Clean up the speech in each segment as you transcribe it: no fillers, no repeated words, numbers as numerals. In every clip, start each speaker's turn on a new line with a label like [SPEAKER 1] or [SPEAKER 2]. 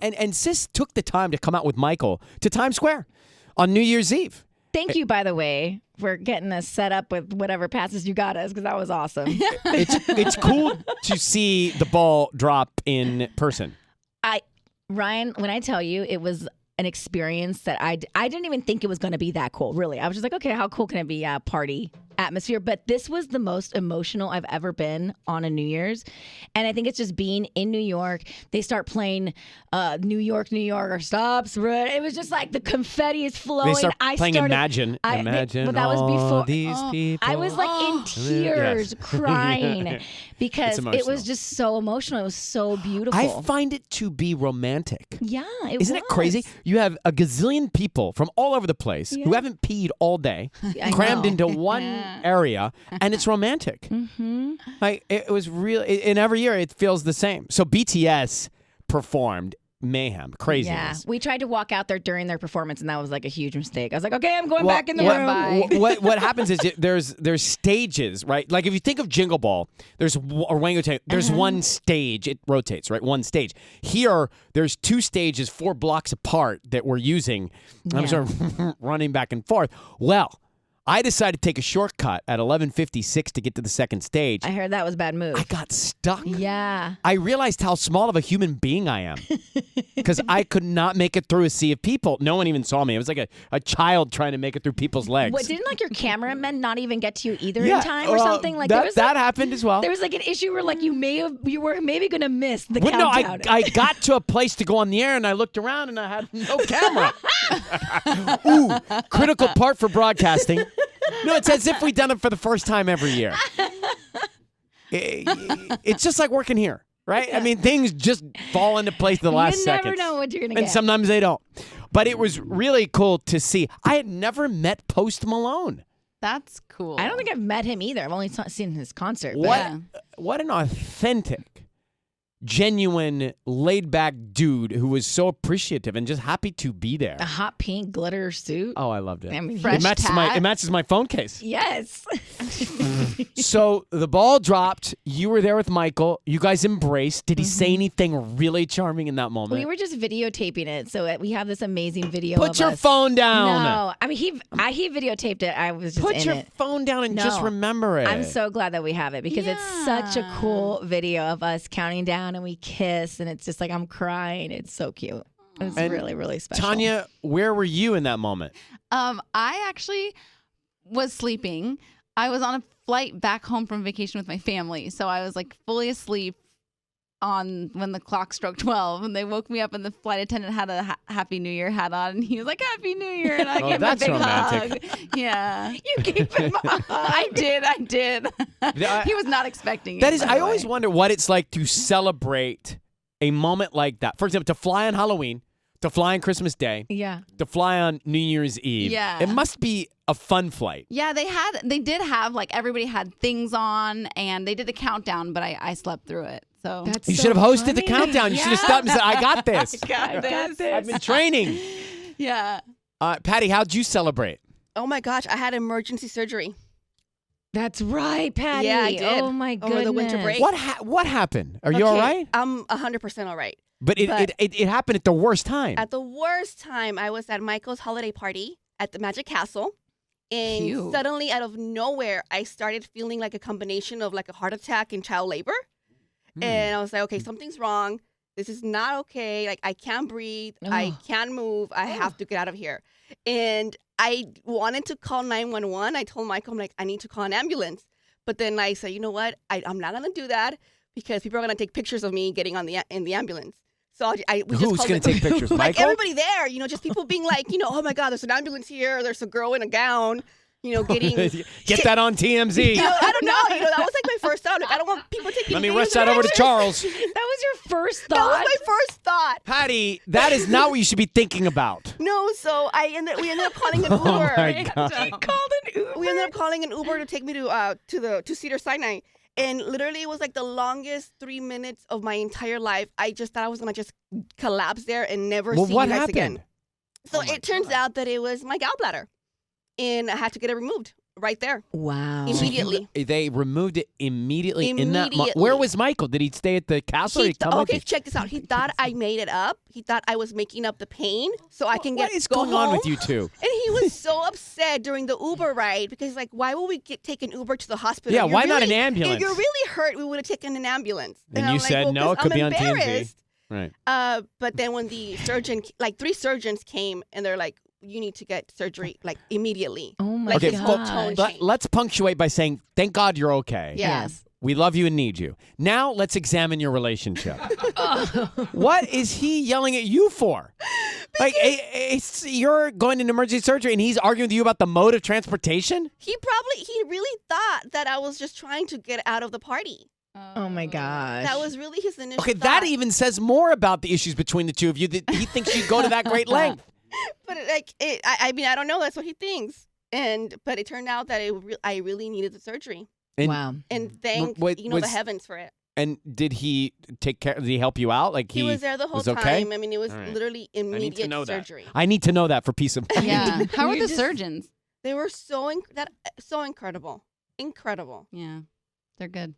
[SPEAKER 1] And Sis took the time to come out with Michael to Times Square on New Year's Eve.
[SPEAKER 2] Thank you, by the way, for getting us set up with whatever passes you got us, because that was awesome.
[SPEAKER 1] It's cool to see the ball drop in person.
[SPEAKER 2] Ryan, when I tell you, it was an experience that I didn't even think it was going to be that cool, really. I was just like, okay, how cool can it be? Party atmosphere. But this was the most emotional I've ever been on a New Year's. And I think it's just being in New York. They start playing New York, or stops. It was just like the confetti is flowing.
[SPEAKER 1] They start playing Imagine.
[SPEAKER 2] But that was before.
[SPEAKER 1] These people.
[SPEAKER 2] I was like in tears, crying, because it was just so emotional. It was so beautiful.
[SPEAKER 1] I find it to be romantic.
[SPEAKER 2] Yeah,
[SPEAKER 1] Isn't it crazy? You have a gazillion people from all over the place who haven't peed all day, crammed into one area, and it's romantic.
[SPEAKER 2] Mm-hmm.
[SPEAKER 1] Like it was really, and every year it feels the same. So BTS performed mayhem, craziness.
[SPEAKER 2] Yeah, we tried to walk out there during their performance, and that was like a huge mistake. I was like, okay, I'm going back in the room.
[SPEAKER 1] What happens is there's stages, right? Like if you think of Jingle Ball, there's one stage, it rotates, right? One stage. Here, there's two stages, 4 blocks apart that we're using. I'm sort of running back and forth. Well, I decided to take a shortcut at 11:56 to get to the second stage.
[SPEAKER 2] I heard that was a bad move.
[SPEAKER 1] I got stuck.
[SPEAKER 2] Yeah.
[SPEAKER 1] I realized how small of a human being I am because I could not make it through a sea of people. No one even saw me. It was like a child trying to make it through people's legs.
[SPEAKER 2] What, didn't like your cameramen not even get to you either in time or something? Like
[SPEAKER 1] that happened as well.
[SPEAKER 2] There was like an issue where like you were maybe gonna miss the countdown.
[SPEAKER 1] No, I got to a place to go on the air and I looked around and I had no camera. Ooh, critical part for broadcasting. No, it's as if we've done it for the first time every year. It's just like working here, right? Yeah. I mean, things just fall into place the last seconds.
[SPEAKER 2] You never know what you're going to get.
[SPEAKER 1] And sometimes they don't. But it was really cool to see. I had never met Post Malone.
[SPEAKER 3] That's cool.
[SPEAKER 2] I don't think I've met him either. I've only seen his concert.
[SPEAKER 1] What an authentic, genuine, laid-back dude who was so appreciative and just happy to be there.
[SPEAKER 2] A hot pink glitter suit.
[SPEAKER 1] Oh, I loved it.
[SPEAKER 2] I mean,
[SPEAKER 1] it matches my phone case.
[SPEAKER 2] Yes.
[SPEAKER 1] So the ball dropped. You were there with Michael. You guys embraced. Did he say anything really charming in that moment?
[SPEAKER 2] We were just videotaping it, so we have this amazing video.
[SPEAKER 1] Put your phone down.
[SPEAKER 2] No, I mean he videotaped it. I was just
[SPEAKER 1] Put your phone down and just remember it.
[SPEAKER 2] I'm so glad that we have it because it's such a cool video of us counting down and we kiss, and it's just like I'm crying. It's so cute. It was really, really special.
[SPEAKER 1] Tanya, where were you in that moment?
[SPEAKER 3] I actually was sleeping. I was on a flight back home from vacation with my family, so I was like fully asleep when the clock struck 12, and they woke me up, and the flight attendant had a Happy New Year hat on, and he was like, Happy New Year, and I gave him a big
[SPEAKER 1] romantic.
[SPEAKER 3] hug. Yeah.
[SPEAKER 2] You gave him a hug.
[SPEAKER 3] I did. He was not expecting it.
[SPEAKER 1] That is, I always wonder what it's like to celebrate a moment like that. For example, to fly on Halloween, to fly on Christmas Day, to fly on New Year's Eve.
[SPEAKER 3] Yeah.
[SPEAKER 1] It must be a fun flight.
[SPEAKER 3] Yeah, they did have, like, everybody had things on, and they did the countdown, but I slept through it. So
[SPEAKER 1] you should have hosted the countdown. You should have stopped and said, I got this.
[SPEAKER 3] I got this.
[SPEAKER 1] I've been training.
[SPEAKER 3] Yeah.
[SPEAKER 1] Patty, how'd you celebrate?
[SPEAKER 4] Oh, my gosh. I had emergency surgery.
[SPEAKER 2] That's right, Patty.
[SPEAKER 4] Yeah, I did.
[SPEAKER 2] Oh, my goodness.
[SPEAKER 4] Over the winter break.
[SPEAKER 1] What happened? Are you all right?
[SPEAKER 4] I'm 100% all right.
[SPEAKER 1] But it happened at the worst time.
[SPEAKER 4] At the worst time, I was at Michael's holiday party at the Magic Castle. And suddenly, out of nowhere, I started feeling like a combination of like a heart attack and child labor. And I was like, okay, something's wrong. This is not okay. Like, I can't breathe. I can't move. I have to get out of here. And I wanted to call 911. I told Michael, I'm like, I need to call an ambulance. But then I said, you know what? I'm not going to do that because people are going to take pictures of me getting in the ambulance. So
[SPEAKER 1] who's going to take pictures?
[SPEAKER 4] Like
[SPEAKER 1] Michael?
[SPEAKER 4] everybody there, just people being like, oh my God, there's an ambulance here. There's a girl in a gown, getting.
[SPEAKER 1] Get that on TMZ.
[SPEAKER 4] I don't know. That was like my first thought. Like, I don't want people taking.
[SPEAKER 1] Let me rush that over to Charles.
[SPEAKER 2] That was your first thought?
[SPEAKER 4] That was my first thought.
[SPEAKER 1] Patty, that is not what you should be thinking about.
[SPEAKER 4] No, so we ended up calling an Uber.
[SPEAKER 1] Oh my God.
[SPEAKER 4] We ended up calling an Uber to take me to Cedar Sinai. And literally, it was like the longest 3 minutes of my entire life. I just thought I was going to just collapse there and never see you guys again. So it turns out that it was my gallbladder. And I had to get it removed. right there.
[SPEAKER 2] Wow.
[SPEAKER 4] Immediately.
[SPEAKER 1] They removed it immediately. In that
[SPEAKER 4] Immediately.
[SPEAKER 1] where was Michael? Did he stay at the castle? Or did he come with
[SPEAKER 4] Okay,
[SPEAKER 1] you?
[SPEAKER 4] check this out. He thought I made it up. He thought I was making up the pain so I can
[SPEAKER 1] What is going on with you two?
[SPEAKER 4] And he was so upset during the Uber ride because he's like, why will we take an Uber to the hospital?
[SPEAKER 1] Yeah,
[SPEAKER 4] You're
[SPEAKER 1] why not
[SPEAKER 4] really-
[SPEAKER 1] an ambulance?
[SPEAKER 4] If you're really hurt, we would have taken an ambulance.
[SPEAKER 1] And
[SPEAKER 4] I'm
[SPEAKER 1] you
[SPEAKER 4] like,
[SPEAKER 1] said,
[SPEAKER 4] well,
[SPEAKER 1] no, it
[SPEAKER 4] 'cause
[SPEAKER 1] could
[SPEAKER 4] I'm
[SPEAKER 1] be on TMZ.
[SPEAKER 4] embarrassed.
[SPEAKER 1] Right.
[SPEAKER 4] But then when the surgeon, like 3 surgeons came and they're like, you need to get surgery like immediately.
[SPEAKER 2] Oh my
[SPEAKER 1] Okay,
[SPEAKER 4] his
[SPEAKER 2] gosh.
[SPEAKER 4] whole
[SPEAKER 1] well,
[SPEAKER 4] tone changed.
[SPEAKER 1] let's punctuate by saying, thank God you're okay.
[SPEAKER 2] Yes.
[SPEAKER 1] We love you and need you. Now let's examine your relationship. What is he yelling at you for? Like, you're going into emergency surgery and he's arguing with you about the mode of transportation?
[SPEAKER 4] He really thought that I was just trying to get out of the party.
[SPEAKER 2] Oh my gosh.
[SPEAKER 4] That was really his initial
[SPEAKER 1] Okay,
[SPEAKER 4] thought.
[SPEAKER 1] that even says more about the issues between the two of you, that he thinks you go to that great length.
[SPEAKER 4] But I mean, I don't know. That's what he thinks. But it turned out that I really needed the surgery.
[SPEAKER 1] And,
[SPEAKER 2] wow.
[SPEAKER 4] And thank the heavens for it.
[SPEAKER 1] And did he take care? Did he help you out? Like
[SPEAKER 4] He was there the whole
[SPEAKER 1] was
[SPEAKER 4] time.
[SPEAKER 1] okay?
[SPEAKER 4] I mean, it was
[SPEAKER 1] All right.
[SPEAKER 4] literally
[SPEAKER 1] I need to
[SPEAKER 4] immediate
[SPEAKER 1] know that.
[SPEAKER 4] surgery.
[SPEAKER 1] I need to know that for peace of mind.
[SPEAKER 3] Yeah. How are
[SPEAKER 2] You're
[SPEAKER 3] the
[SPEAKER 2] just-
[SPEAKER 3] surgeons?
[SPEAKER 4] They were so incredible. Incredible.
[SPEAKER 3] Yeah. They're good.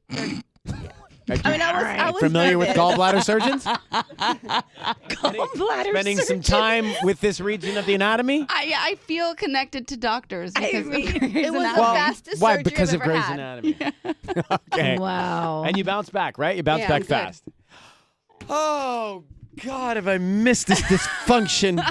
[SPEAKER 4] I mean, I was
[SPEAKER 1] Familiar with
[SPEAKER 4] nervous.
[SPEAKER 1] gallbladder surgeons?
[SPEAKER 2] Gallbladder
[SPEAKER 1] Spending some
[SPEAKER 2] surgeon.
[SPEAKER 1] time with this region of the anatomy?
[SPEAKER 3] I feel connected to doctors because
[SPEAKER 2] mean,
[SPEAKER 3] of Grey's
[SPEAKER 4] It was
[SPEAKER 3] Anatomy.
[SPEAKER 4] the fastest
[SPEAKER 1] why?
[SPEAKER 4] surgery
[SPEAKER 1] Because
[SPEAKER 4] I've
[SPEAKER 1] of
[SPEAKER 4] ever
[SPEAKER 1] Grey's
[SPEAKER 4] had.
[SPEAKER 1] Anatomy. Okay.
[SPEAKER 2] Wow.
[SPEAKER 1] And you bounce back, right? You bounce
[SPEAKER 4] Yeah,
[SPEAKER 1] back
[SPEAKER 4] I'm good.
[SPEAKER 1] fast. Oh, God, have I missed this dysfunction?